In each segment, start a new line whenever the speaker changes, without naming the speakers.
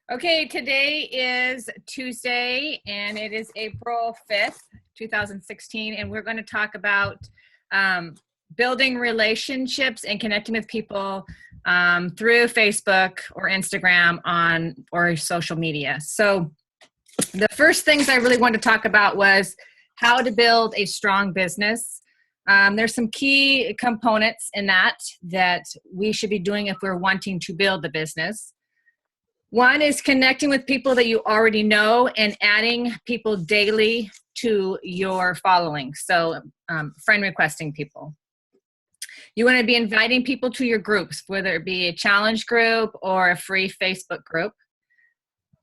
Okay, today is Tuesday and it is April 5th, 2016, and we're going to talk about building relationships and connecting with people through Facebook or Instagram or social media. So the first things I really wanted to talk about was how to build a strong business. There's some key components in that we should be doing if we're wanting to build the business. One is connecting with people that you already know and adding people daily to your following. So friend requesting people. You want to be inviting people to your groups, whether it be a challenge group or a free Facebook group.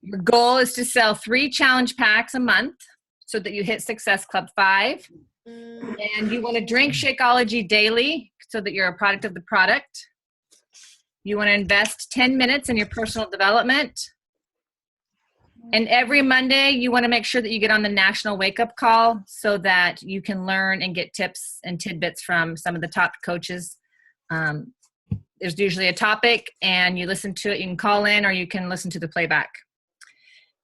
Your goal is to sell 3 challenge packs a month so that you hit Success Club 5. And you want to drink Shakeology daily so that you're a product of the product. You want to invest 10 minutes in your personal development. And every Monday, you want to make sure that you get on the national wake-up call so that you can learn and get tips and tidbits from some of the top coaches. There's usually a topic, and you listen to it. You can call in or you can listen to the playback.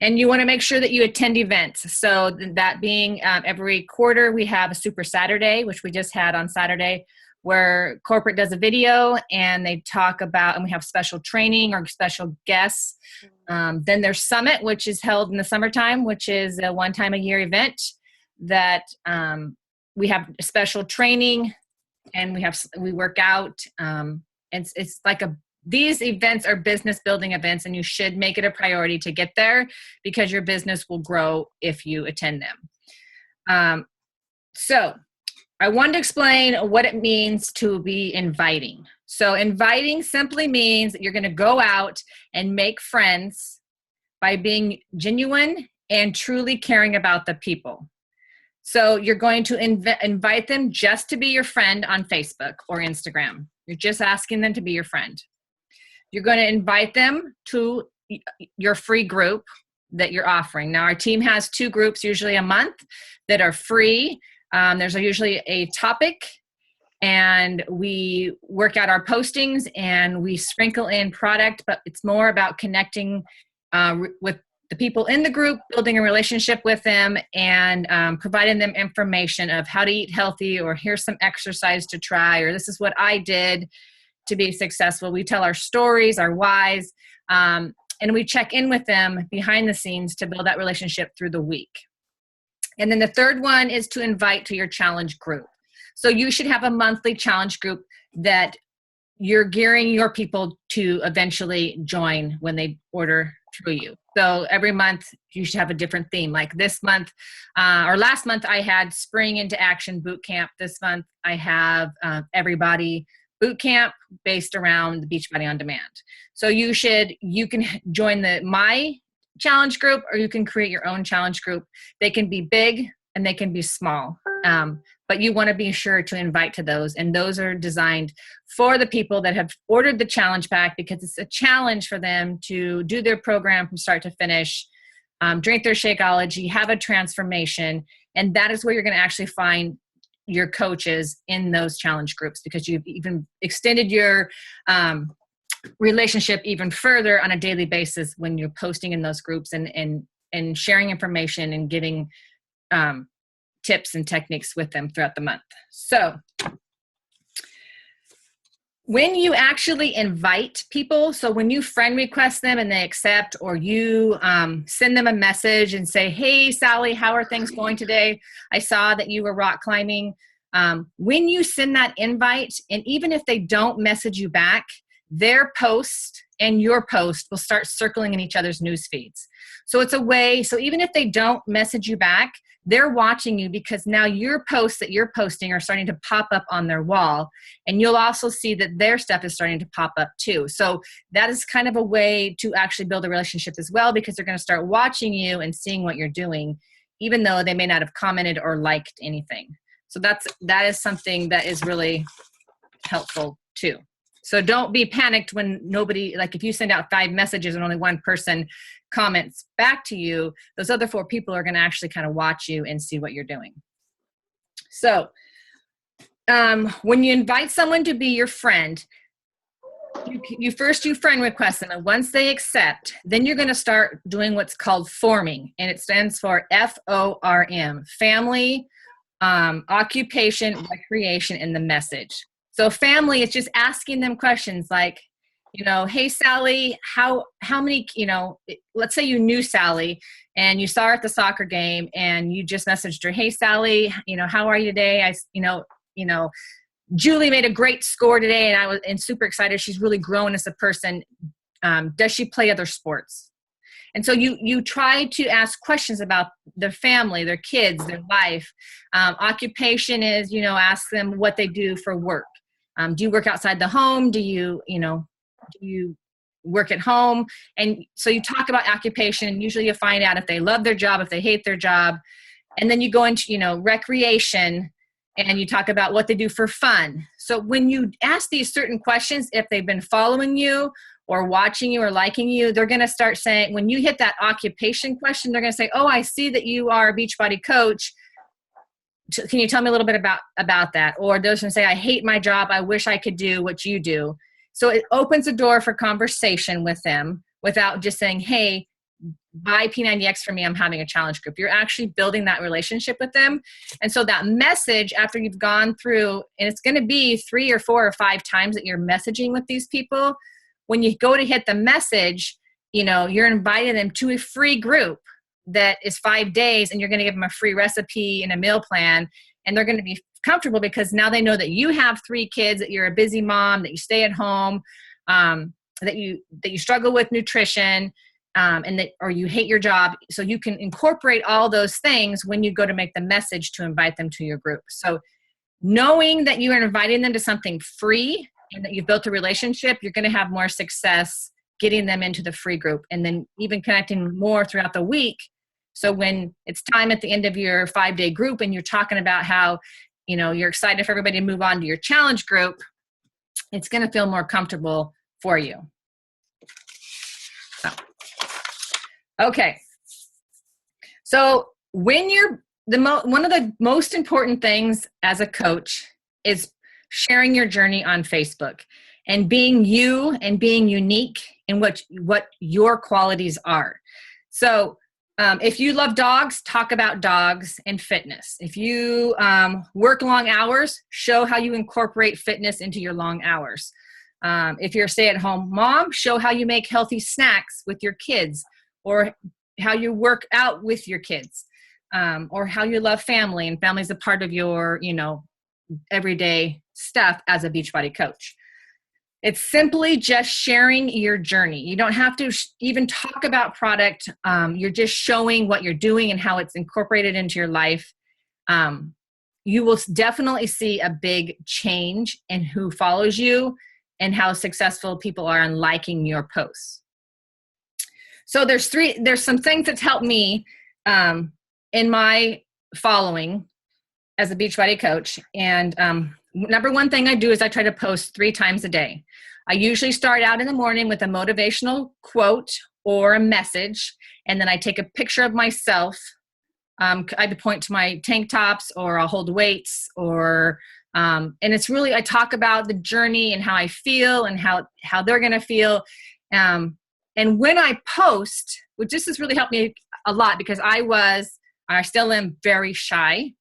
And you want to make sure that you attend events. So that being every quarter, we have a Super Saturday, which we just had on Saturday, where corporate does a video and they talk about, and we have special training or special guests. Then there's Summit, which is held in the summertime, which is a one-time-a-year event that we have special training and we work out. It's like these events are business building events, and you should make it a priority to get there because your business will grow if you attend them. So I want to explain what it means to be inviting. So inviting simply means that you're going to go out and make friends by being genuine and truly caring about the people. So you're going to invite them just to be your friend on Facebook or Instagram. You're just asking them to be your friend. You're going to invite them to your free group that you're offering. Now, our team has 2 groups usually a month that are free. There's usually a topic, and we work out our postings and we sprinkle in product, but it's more about connecting with the people in the group, building a relationship with them, and providing them information of how to eat healthy, or here's some exercise to try, or this is what I did to be successful. We tell our stories, our whys, and we check in with them behind the scenes to build that relationship through the week. And then the third one is to invite to your challenge group. So you should have a monthly challenge group that you're gearing your people to eventually join when they order through you. So every month you should have a different theme. Like this month or last month, I had Spring into Action Boot Camp. This month I have Everybody Boot Camp based around the Beachbody On Demand. So you can join my challenge group, or you can create your own challenge group. They can be big and they can be small, but you want to be sure to invite to those, and those are designed for the people that have ordered the challenge pack, because it's a challenge for them to do their program from start to finish, drink their Shakeology, have a transformation, and that is where you're going to actually find your coaches in those challenge groups, because you've even extended your relationship even further on a daily basis when you're posting in those groups and sharing information and giving tips and techniques with them throughout the month. So when you actually invite people, so when you friend request them and they accept, or you send them a message and say, hey, Sally, how are things going today? I saw that you were rock climbing. When you send that invite, and even if they don't message you back, their post and your post will start circling in each other's news feeds. So it's a way, so even if they don't message you back, they're watching you, because now your posts that you're posting are starting to pop up on their wall, and you'll also see that their stuff is starting to pop up too. So that is kind of a way to actually build a relationship as well, because they're going to start watching you and seeing what you're doing, even though they may not have commented or liked anything. So that is something that is really helpful too. So don't be panicked when nobody, like if you send out 5 messages and only one person comments back to you, those other 4 people are going to actually kind of watch you and see what you're doing. So when you invite someone to be your friend, You first do friend request them, and once they accept, then you're going to start doing what's called forming, and it stands for F.o.r.m, family, occupation, recreation, and the message. So family is just asking them questions like, hey Sally, how many, let's say you knew Sally and you saw her at the soccer game and you just messaged her, hey Sally, how are you today? Julie made a great score today, and I was super excited. She's really grown as a person. Does she play other sports? And so you try to ask questions about their family, their kids, their life. Occupation is, ask them what they do for work. Do you work outside the home? Do you work at home? And so you talk about occupation. Usually you find out if they love their job, if they hate their job. And then you go into, recreation, and you talk about what they do for fun. So when you ask these certain questions, if they've been following you or watching you or liking you, they're going to start saying, when you hit that occupation question, they're going to say, oh, I see that you are a Beachbody coach. Can you tell me a little bit about that? Or those who say, I hate my job. I wish I could do what you do. So it opens a door for conversation with them without just saying, hey, buy P90X for me, I'm having a challenge group. You're actually building that relationship with them. And so that message, after you've gone through, and it's going to be 3 or 4 or 5 times that you're messaging with these people, when you go to hit the message, you're inviting them to a free group that is 5 days, and you're going to give them a free recipe and a meal plan. And they're going to be comfortable because now they know that you have 3 kids, that you're a busy mom, that you stay at home, that you struggle with nutrition, or you hate your job. So you can incorporate all those things when you go to make the message to invite them to your group. So knowing that you are inviting them to something free and that you've built a relationship, you're going to have more success getting them into the free group, and then even connecting more throughout the week. So when it's time at the end of your 5-day group and you're talking about how, you're excited for everybody to move on to your challenge group, it's going to feel more comfortable for you. So, okay. So when you're one of the most important things as a coach is sharing your journey on Facebook and being you and being unique in what your qualities are. So if you love dogs, talk about dogs and fitness. If you work long hours, show how you incorporate fitness into your long hours. If you're a stay-at-home mom, show how you make healthy snacks with your kids, or how you work out with your kids, or how you love family, and family is a part of your, everyday stuff as a Beachbody coach. It's simply just sharing your journey. You don't have to even talk about product. You're just showing what you're doing and how it's incorporated into your life. You will definitely see a big change in who follows you and how successful people are in liking your posts. So there's some things that's helped me in my following as a Beachbody coach. And number one thing I do is I try to post 3 times a day. I usually start out in the morning with a motivational quote or a message, and then I take a picture of myself. I point to my tank tops, or I'll hold weights, or and it's really, I talk about the journey and how I feel and how they're going to feel. And when I post, which this has really helped me a lot, because I still am very shy.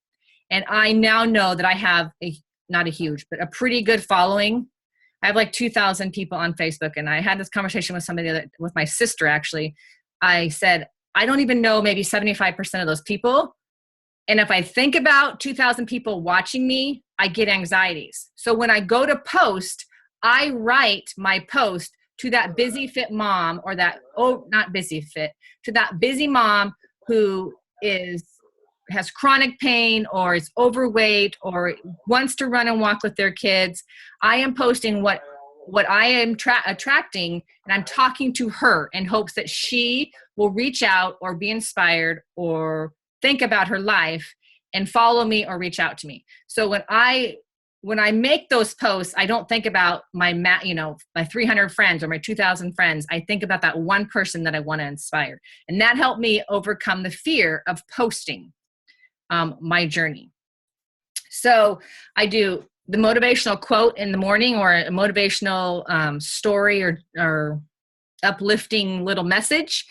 And I now know that I have not a huge, but a pretty good following. I have like 2,000 people on Facebook. And I had this conversation with with my sister, actually. I said, I don't even know maybe 75% of those people. And if I think about 2,000 people watching me, I get anxieties. So when I go to post, I write my post to that busy fit mom, or not busy fit, to that busy mom who has chronic pain, or is overweight, or wants to run and walk with their kids. I am posting what I am attracting, and I'm talking to her in hopes that she will reach out or be inspired or think about her life and follow me or reach out to me. So when I make those posts, I don't think about my 300 friends or my 2,000 friends. I think about that one person that I want to inspire. And that helped me overcome the fear of posting my journey. So I do the motivational quote in the morning, or a motivational story, or uplifting little message.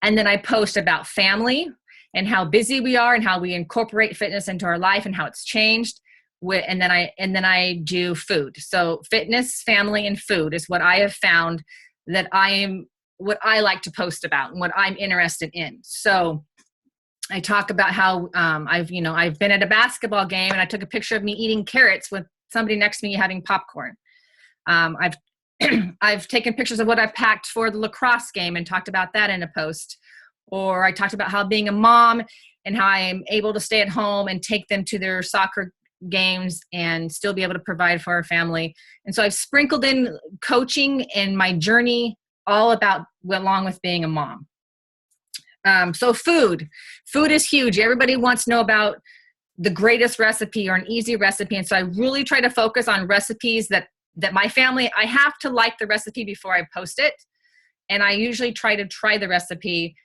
And then I post about family and how busy we are and how we incorporate fitness into our life and how it's changed. And then I do food. So fitness, family, and food is what I have found that what I like to post about and what I'm interested in. So I talk about how I've been at a basketball game and I took a picture of me eating carrots with somebody next to me having popcorn. I've taken pictures of what I've packed for the lacrosse game and talked about that in a post. Or I talked about how being a mom and how I am able to stay at home and take them to their soccer games and still be able to provide for our family. And so I've sprinkled in coaching and my journey all about along with being a mom. So food is huge. Everybody wants to know about the greatest recipe or an easy recipe. And so I really try to focus on recipes that my family, I have to like the recipe before I post it. And I usually try the recipe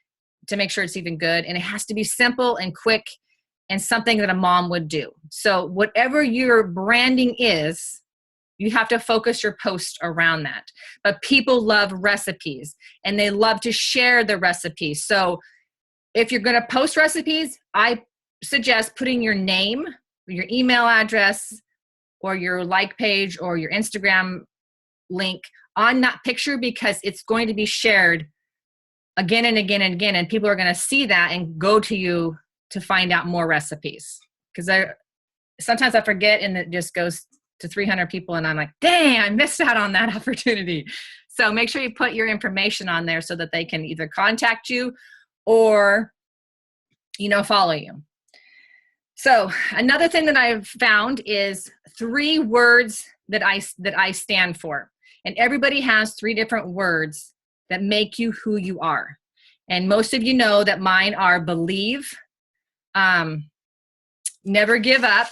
to make sure it's even good. And it has to be simple and quick and something that a mom would do. So whatever your branding is, you have to focus your post around that. But people love recipes and they love to share the recipes. So if you're going to post recipes, I suggest putting your name, your email address, or your like page or your Instagram link on that picture, because it's going to be shared again and again and again. And people are going to see that and go to you to find out more recipes. Because sometimes I forget and it just goes to 300 people and I'm like, dang, I missed out on that opportunity. So make sure you put your information on there so that they can either contact you or, follow you. So another thing that I've found is 3 words that I stand for. And everybody has 3 different words that make you who you are. And most of you know that mine are believe, never give up,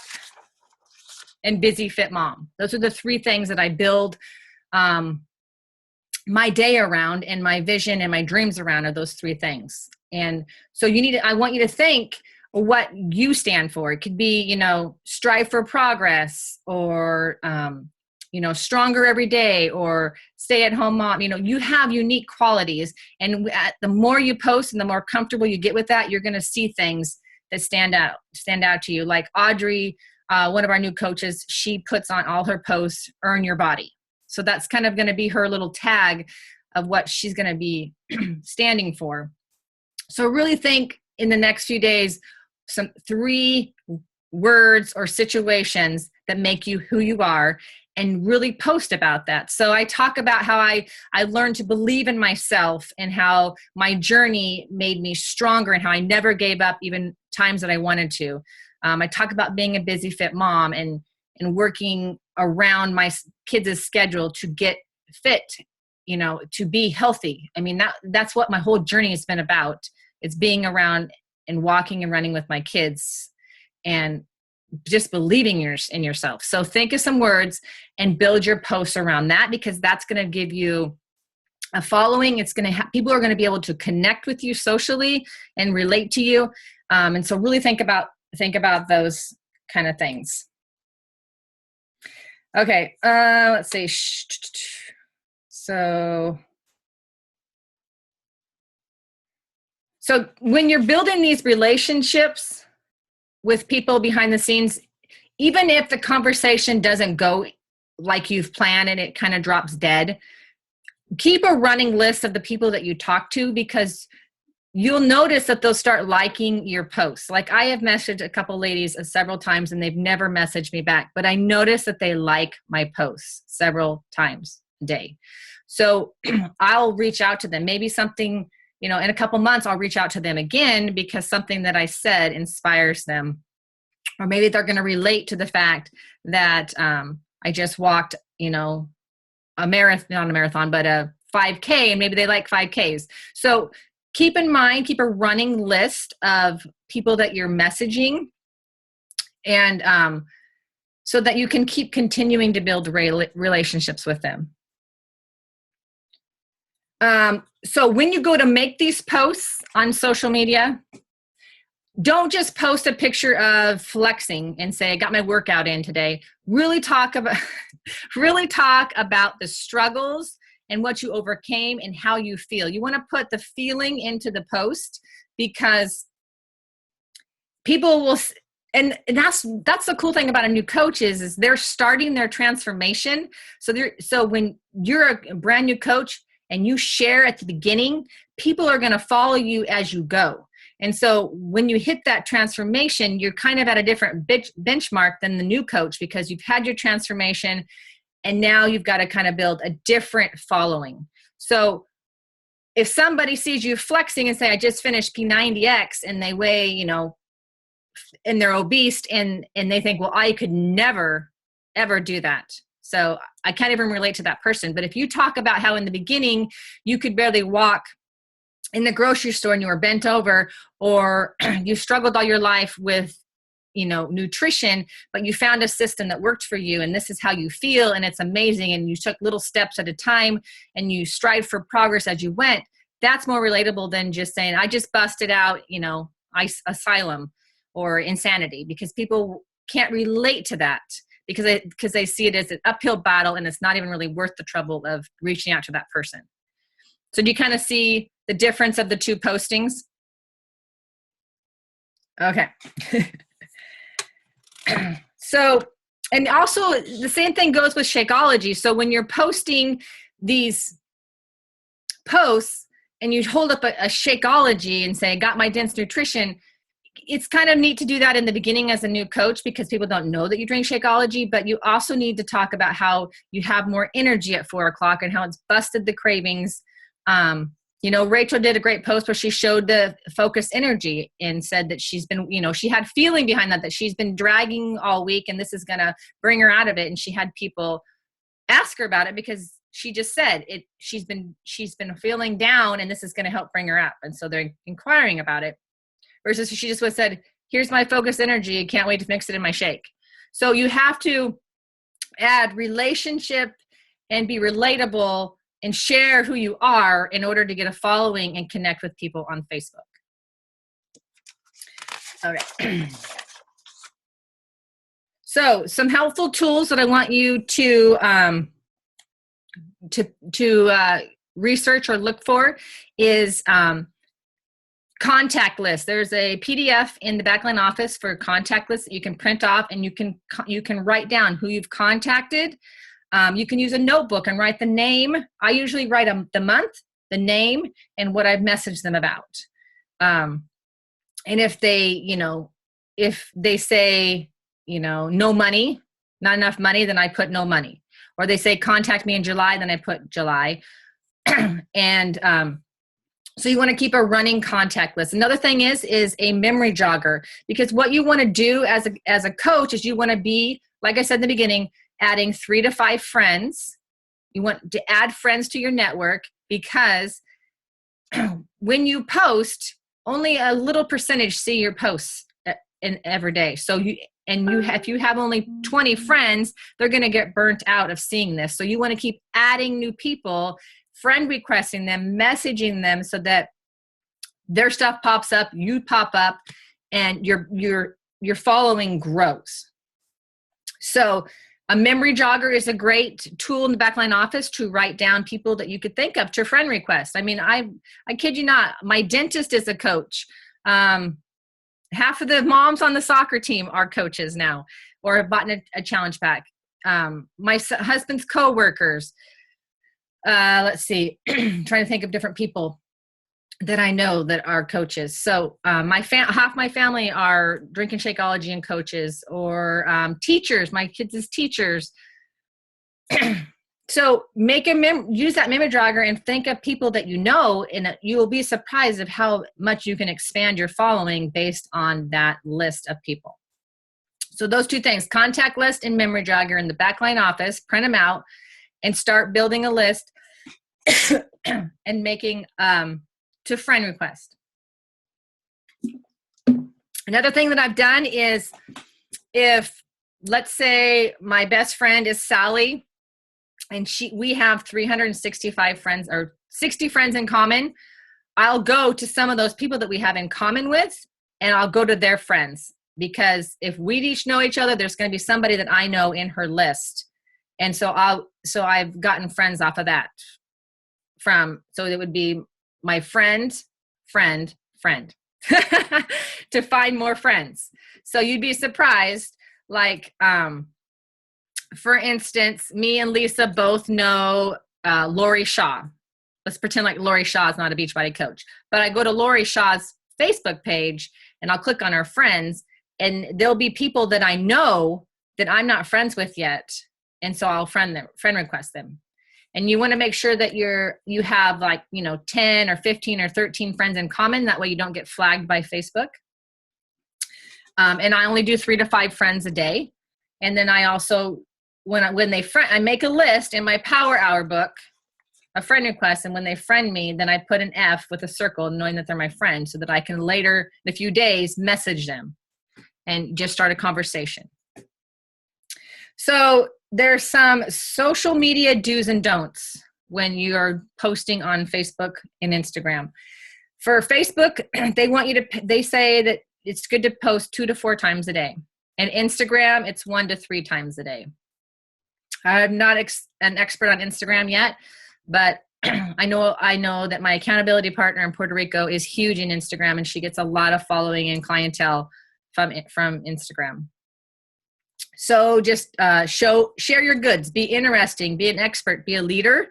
and busy fit mom. Those are the 3 things that I build my day around, and my vision and my dreams around are those 3 things. And so I want you to think what you stand for. It could be, strive for progress, or, stronger every day, or stay at home mom. You have unique qualities. And the more you post and the more comfortable you get with that, you're going to see things that stand out to you. Like Audrey, one of our new coaches, she puts on all her posts, earn your body. So that's kind of going to be her little tag of what she's going to be standing for. So really think in the next few days, some 3 words or situations that make you who you are, and really post about that. So I talk about how I learned to believe in myself and how my journey made me stronger and how I never gave up even times that I wanted to. I talk about being a busy fit mom and working around my kids' schedule to get fit, to be healthy. I mean, that's what my whole journey has been about. It's being around and walking and running with my kids and just believing in yourself. So think of some words and build your posts around that, because that's going to give you a following. It's going to people are going to be able to connect with you socially and relate to you. And so really think about those kind of things. Okay. Let's see. So when you're building these relationships with people behind the scenes, even if the conversation doesn't go like you've planned and it kind of drops dead, keep a running list of the people that you talk to, because you'll notice that they'll start liking your posts. Like I have messaged a couple ladies several times and they've never messaged me back, but I notice that they like my posts several times a day. So I'll reach out to them. Maybe something, in a couple months, I'll reach out to them again because something that I said inspires them. Or maybe they're going to relate to the fact that I just walked, a marathon, not a marathon, but a 5K, and maybe they like 5Ks. So keep in mind, keep a running list of people that you're messaging, and so that you can keep continuing to build relationships with them. So when you go to make these posts on social media, don't just post a picture of flexing and say, I got my workout in today. Really talk about, really talk about the struggles and what you overcame and how you feel. You want to put the feeling into the post, because people will, and that's the cool thing about a new coach is they're starting their transformation. So when you're a brand new coach and you share at the beginning, people are going to follow you as you go. And so when you hit that transformation, you're kind of at a different benchmark than the new coach, because you've had your transformation and now you've got to kind of build a different following. So if somebody sees you flexing and say, I just finished P90X, and they weigh, and they're obese, and they think, well, I could never, ever do that. So I can't even relate to that person. But if you talk about how in the beginning you could barely walk in the grocery store and you were bent over, or you struggled all your life with, nutrition, but you found a system that worked for you, and this is how you feel, and it's amazing, and you took little steps at a time, and you strived for progress as you went, that's more relatable than just saying, I just busted out, asylum or insanity, because people can't relate to that because they see it as an uphill battle, and it's not even really worth the trouble of reaching out to that person. So do you kind of see the difference of the two postings? Okay. So, and also the same thing goes with Shakeology. So when you're posting these posts and you hold up a Shakeology and say, got my dense nutrition, it's kind of neat to do that in the beginning as a new coach, because people don't know that you drink Shakeology, but you also need to talk about how you have more energy at 4 o'clock and how it's busted the cravings. Rachel did a great post where she showed the focused energy and said that she's been, she had feeling behind that she's been dragging all week, and this is going to bring her out of it. And she had people ask her about it because she just said it, she's been feeling down, and this is going to help bring her up. And so they're inquiring about it, versus she just said, here's my focused energy. I can't wait to mix it in my shake. So you have to add relationship and be relatable and share who you are in order to get a following and connect with people on Facebook. Okay. So some helpful tools that I want you to research or look for is contact list. There's a PDF in the Backline office for contact list that you can print off, and you can write down who you've contacted. You can use a notebook and write the name. I usually write the month, the name, and what I've messaged them about. And if they say, no money, not enough money, then I put no money. Or they say, contact me in July, then I put July. And so you want to keep a running contact list. Another thing is a memory jogger, because what you want to do as a coach is you want to be, like I said in the beginning, adding 3 to 5 friends. You want to add friends to your network, because when you post, only a little percentage see your posts every day. So if you have only 20 friends, they're going to get burnt out of seeing this. So you want to keep adding new people, friend requesting them, messaging them, so that their stuff pops up, you pop up, and your following grows. So a memory jogger is a great tool in the Backline office to write down people that you could think of to friend request. I mean, I kid you not, my dentist is a coach. Half of the moms on the soccer team are coaches now, or have bought a challenge pack. My husband's coworkers. Let's see, trying to think of different people that I know that are coaches. So half my family are drinking Shakeology and coaches, or teachers. My kids as teachers. So use that memory jogger and think of people that you know, and you will be surprised of how much you can expand your following based on that list of people. So those two things, contact list and memory jogger in the Backline office, print them out and start building a list and making to friend request. Another thing that I've done is, if let's say my best friend is Sally, and we have 365 friends or 60 friends in common, I'll go to some of those people that we have in common with, and I'll go to their friends, because if we each know each other, there's going to be somebody that I know in her list. And so I've gotten friends off of that so it would be my friend, to find more friends. So you'd be surprised, like, for instance, me and Lisa both know Lori Shaw. Let's pretend like Lori Shaw is not a Beachbody coach. But I go to Lori Shaw's Facebook page and I'll click on her friends, and there'll be people that I know that I'm not friends with yet. And so I'll friend request them. And you want to make sure that you have, like, 10 or 15 or 13 friends in common. That way you don't get flagged by Facebook. And I only do 3 to 5 friends a day. And then I also, I make a list in my Power Hour book, a friend request, and when they friend me, then I put an F with a circle, knowing that they're my friend, so that I can later, in a few days, message them and just start a conversation. So there's some social media do's and don'ts when you're posting on Facebook and Instagram. For Facebook, they say that it's good to post 2 to 4 times a day. And Instagram, it's 1 to 3 times a day. I'm not an expert on Instagram yet, but I know that my accountability partner in Puerto Rico is huge in Instagram, and she gets a lot of following and clientele from Instagram. So just share your goods, be interesting, be an expert, be a leader.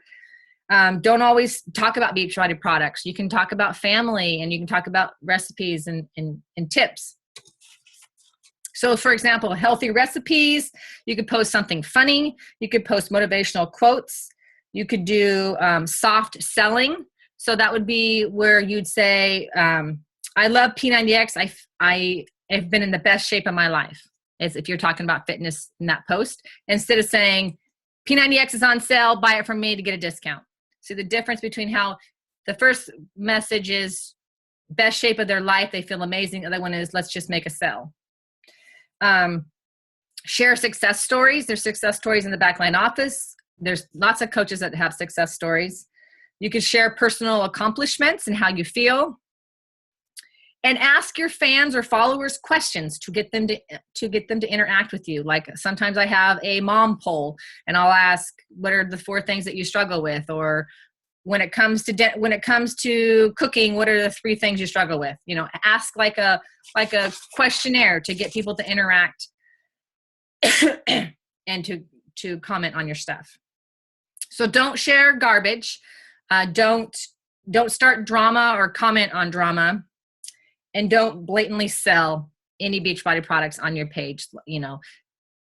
Don't always talk about Beachbody products. You can talk about family, and you can talk about recipes and tips. So for example, healthy recipes, you could post something funny. You could post motivational quotes. You could do soft selling. So that would be where you'd say, I love P90X. I have been in the best shape of my life. As if you're talking about fitness in that post, instead of saying P90X is on sale, buy it from me to get a discount. See the difference between how the first message is best shape of their life, they feel amazing. The other one is let's just make a sell. Share success stories. There's success stories in the Backline office. There's lots of coaches that have success stories. You can share personal accomplishments and how you feel. And ask your fans or followers questions to get them to interact with you. Like sometimes I have a mom poll, and I'll ask, what are the 4 things that you struggle with? Or when it comes to cooking, what are the 3 things you struggle with? Ask like a questionnaire to get people to interact and to comment on your stuff. So don't share garbage. Don't start drama or comment on drama. And don't blatantly sell any Beachbody products on your page.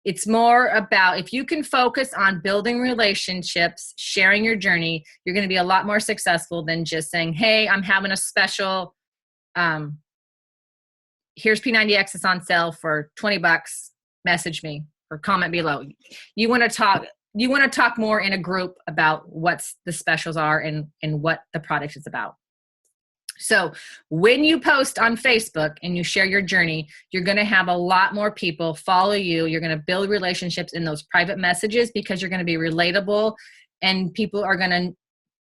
It's more about, if you can focus on building relationships, sharing your journey, you're going to be a lot more successful than just saying, hey, I'm having a special, here's P90X, it's on sale for $20, message me or comment below. You want to talk more in a group about what the specials are and what the product is about. So when you post on Facebook and you share your journey, you're going to have a lot more people follow you. You're going to build relationships in those private messages because you're going to be relatable, and people are going to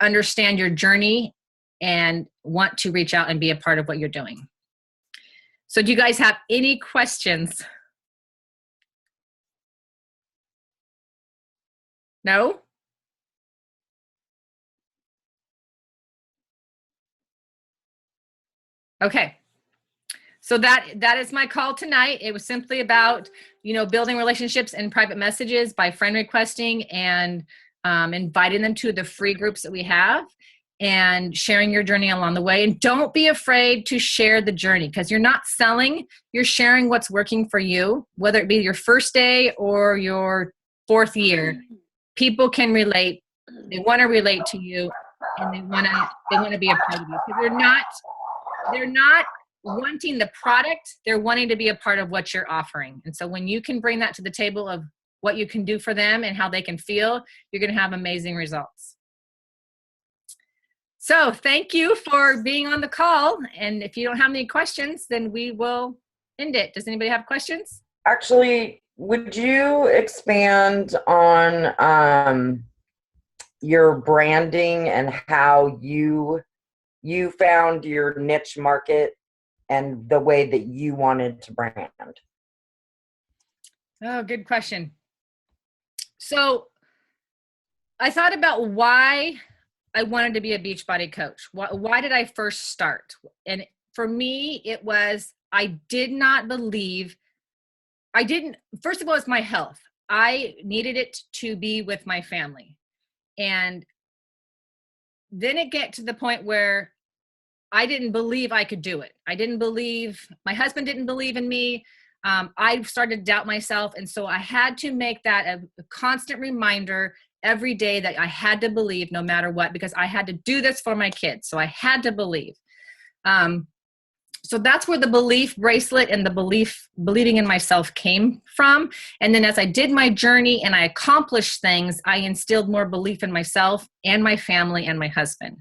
understand your journey and want to reach out and be a part of what you're doing. So do you guys have any questions? No? Okay. So that is my call tonight. It was simply about, building relationships in private messages by friend requesting and inviting them to the free groups that we have and sharing your journey along the way. And don't be afraid to share the journey, because you're not selling, you're sharing what's working for you, whether it be your first day or your 4th year. People can relate. They want to relate to you, and they want to be a part of you, because they're not wanting the product, they're wanting to be a part of what you're offering. And so when you can bring that to the table of what you can do for them and how they can feel, you're going to have amazing results. So thank you for being on the call. And if you don't have any questions, then we will end it. Does anybody have questions?
Actually, would you expand on your branding and how you found your niche market and the way that you wanted to brand?
Oh, good question. So I thought about why I wanted to be a Beachbody coach. Why did I first start? And for me, it was, I didn't, first of all, it's my health. I needed it to be with my family. And then it get to the point where I didn't believe I could do it. My husband didn't believe in me. I started to doubt myself. And so I had to make that a constant reminder every day that I had to believe no matter what, because I had to do this for my kids. So I had to believe. So that's where the belief bracelet and the believing in myself came from. And then as I did my journey and I accomplished things, I instilled more belief in myself and my family and my husband.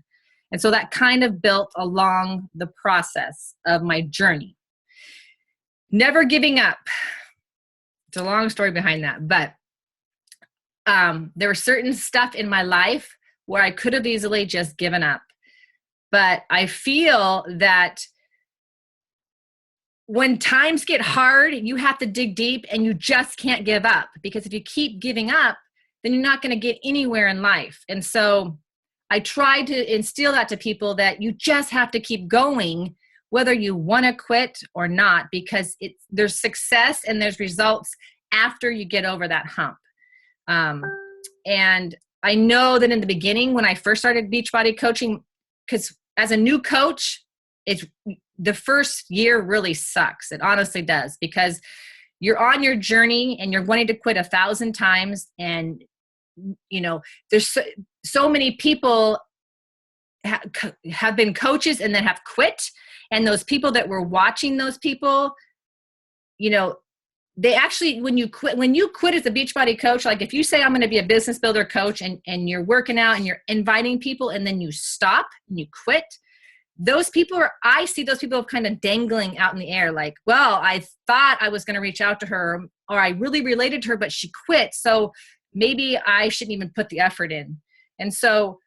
And so that kind of built along the process of my journey. Never giving up. It's a long story behind that, but there were certain stuff in my life where I could have easily just given up. But I feel that when times get hard, you have to dig deep and you just can't give up, because if you keep giving up, then you're not going to get anywhere in life. And so I try to instill that to people, that you just have to keep going, whether you want to quit or not, because there's success and there's results after you get over that hump. And I know that in the beginning, when I first started Beachbody coaching, because as a new coach, the first year really sucks. It honestly does, because you're on your journey and you're wanting to quit 1,000 times. And, there's so many people have been coaches and then have quit. And those people that were watching those people, they actually, when you quit as a Beachbody coach, like if you say, I'm going to be a business builder coach, and you're working out and you're inviting people and then you stop and you quit, I see those people kind of dangling out in the air. Like, well, I thought I was going to reach out to her, or I really related to her, but she quit. So maybe I shouldn't even put the effort in. And so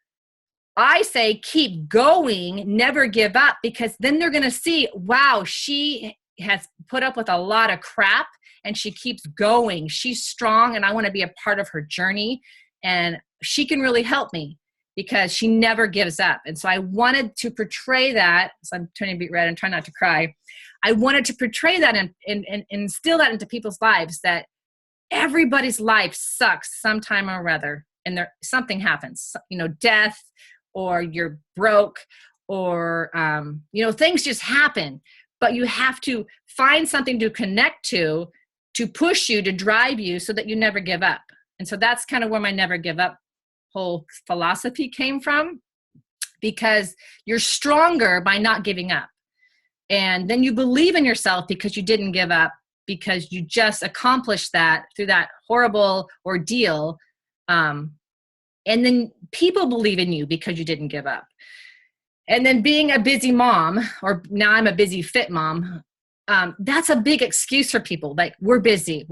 I say, keep going, never give up, because then they're going to see, wow, she has put up with a lot of crap and she keeps going. She's strong and I want to be a part of her journey, and she can really help me because she never gives up. And so I wanted to portray that. So I'm turning beet red and trying not to cry. I wanted to portray that and instill that into people's lives, that everybody's life sucks sometime or other, and something happens, death, or you're broke, or, things just happen, but you have to find something to connect to push you, to drive you, so that you never give up. And so that's kind of where my never give up whole philosophy came from, because you're stronger by not giving up. And then you believe in yourself because you didn't give up, because you just accomplished that through that horrible ordeal. And then people believe in you because you didn't give up. And then being a busy mom, or now I'm a busy fit mom, that's a big excuse for people. Like, we're busy.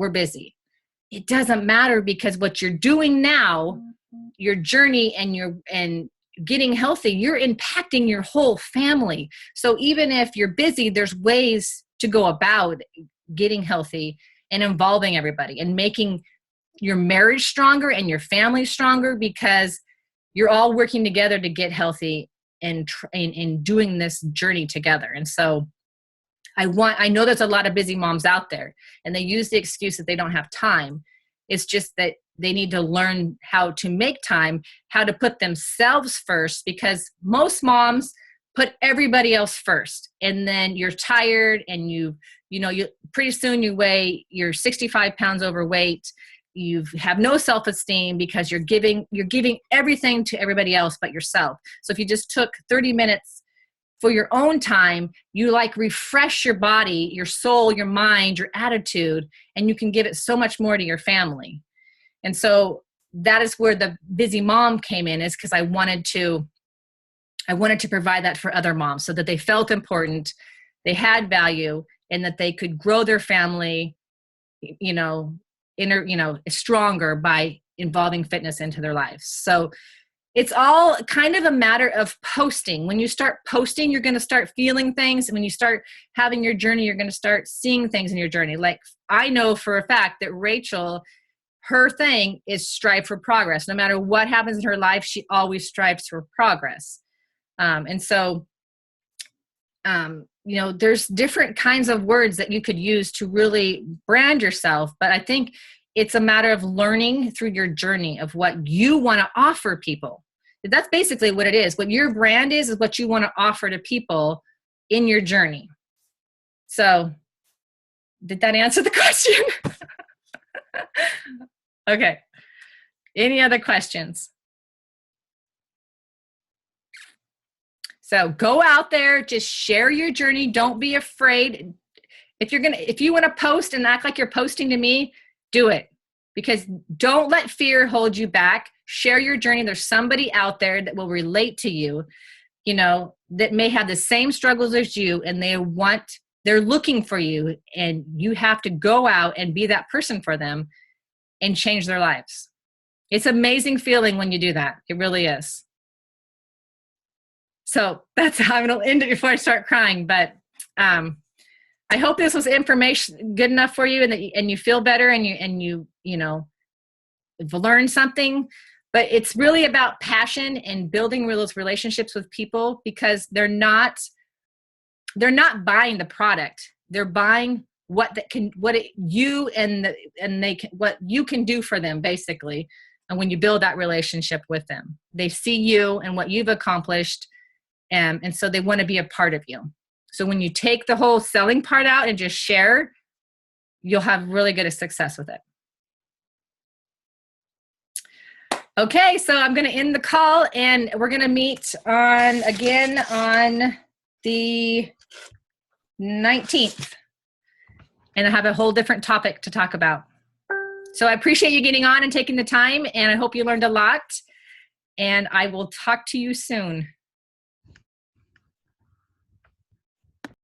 It doesn't matter, because what you're doing now, your journey and getting healthy, you're impacting your whole family. So even if you're busy, there's ways to go about getting healthy and involving everybody and making your marriage stronger and your family stronger, because you're all working together to get healthy and doing this journey together. And so I know there's a lot of busy moms out there, and they use the excuse that they don't have time. It's just that they need to learn how to make time, how to put themselves first, because most moms put everybody else first. And then you're tired, and you pretty soon you're 65 pounds overweight. You have no self-esteem because you're giving everything to everybody else but yourself. So if you just took 30 minutes for your own time, you refresh your body, your soul, your mind, your attitude, and you can give it so much more to your family. And so that is where the busy mom came in, is because I wanted to provide that for other moms, so that they felt important, they had value, and that they could grow their family, stronger by involving fitness into their lives. So it's all kind of a matter of posting. When you start posting, you're going to start feeling things. And when you start having your journey, you're going to start seeing things in your journey. Like I know for a fact that Rachel, her thing is strive for progress. No matter what happens in her life, she always strives for progress. And so, you know, there's different kinds of words that you could use to really brand yourself. But I think it's a matter of learning through your journey of what you want to offer people. That's basically what it is. What your brand is what you want to offer to people in your journey. So did that answer the question? Okay. Any other questions? So go out there, just share your journey. Don't be afraid. If you want to post and act like you're posting to me, do it. Because don't let fear hold you back. Share your journey. There's somebody out there that will relate to you, you know, that may have the same struggles as you, and they're looking for you, and you have to go out and be that person for them and change their lives. It's an amazing feeling when you do that. It really is. So that's how I'm going to end it before I start crying. But I hope this was information good enough for you, and you feel better, and you know, learned something. But it's really about passion and building those relationships with people, because they're not buying the product. They're buying what you can do for them, basically. And when you build that relationship with them, they see you and what you've accomplished, and so they want to be a part of you. So when you take the whole selling part out and just share, you'll have really good success with it. Okay, so I'm going to end the call, and we're going to meet again on the 19th. And I have a whole different topic to talk about. So I appreciate you getting on and taking the time, and I hope you learned a lot. And I will talk to you soon.